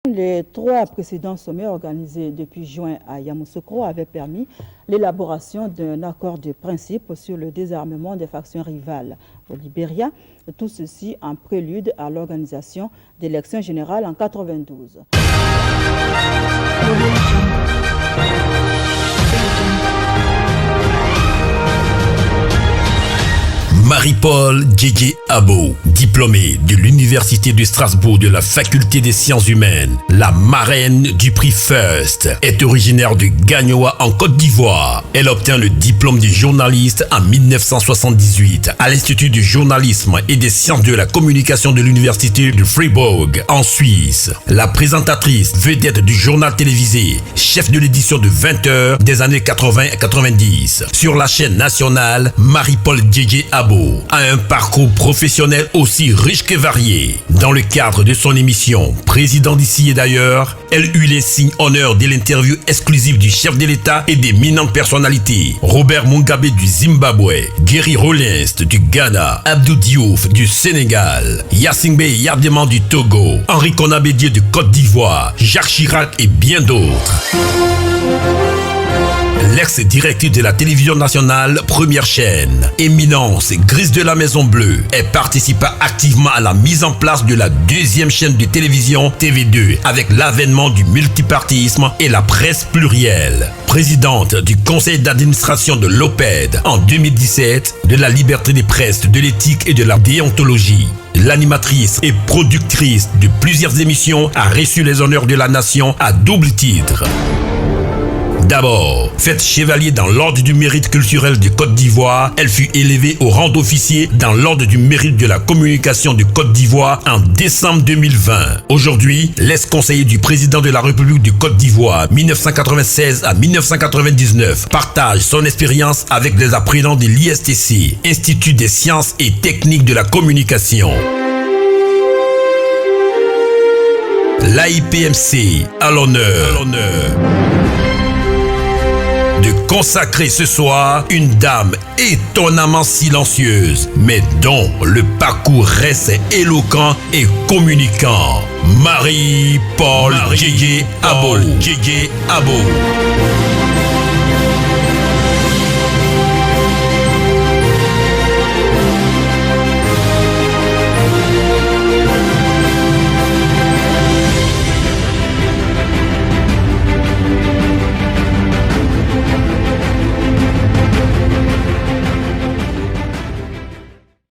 Les 3 précédents sommets organisés depuis juin à Yamoussoukro avaient permis l'élaboration d'un accord de principe sur le désarmement des factions rivales au Libéria, tout ceci en prélude à l'organisation d'élections générales en 1992. Marie-Paul Djédjé Abo, diplômée de l'Université de Strasbourg de la Faculté des Sciences Humaines, la marraine du prix First, est originaire de Gagnoa en Côte d'Ivoire. Elle obtient le diplôme de journaliste en 1978 à l'Institut du journalisme et des sciences de la communication de l'Université de Fribourg en Suisse. La présentatrice vedette du journal télévisé, chef de l'édition de 20h des années 80 et 90. Sur la chaîne nationale, Marie-Paul Djédjé Abo a un parcours professionnel aussi riche que varié. Dans le cadre de son émission Président d'ici et d'ailleurs, elle eut les signes honneurs de l'interview exclusive du chef de l'État et d'éminentes personnalités. Robert Mugabe du Zimbabwe, Gary Rawlings du Ghana, Abdou Diouf du Sénégal, Yassingbe Yardéman du Togo, Henri Konan Bédié de Côte d'Ivoire, Jacques Chirac et bien d'autres. L'ex-directrice de la télévision nationale, première chaîne, éminence grise de la Maison Bleue, elle participa activement à la mise en place de la deuxième chaîne de télévision TV2 avec l'avènement du multipartisme et la presse plurielle. Présidente du conseil d'administration de l'OPED en 2017, de la liberté des presses, de l'éthique et de la déontologie. L'animatrice et productrice de plusieurs émissions a reçu les honneurs de la nation à double titre. D'abord, faite chevalier dans l'ordre du mérite culturel de Côte d'Ivoire, elle fut élevée au rang d'officier dans l'ordre du mérite de la communication de Côte d'Ivoire en décembre 2020. Aujourd'hui, l'ex-conseiller du président de la République de Côte d'Ivoire, 1996 à 1999, partage son expérience avec des apprenants de l'ISTC, Institut des sciences et techniques de la communication. L'AIPMC à l'honneur de consacrer ce soir une dame étonnamment silencieuse, mais dont le parcours reste éloquent et communicant. Marie-Paul Djédjé Abo.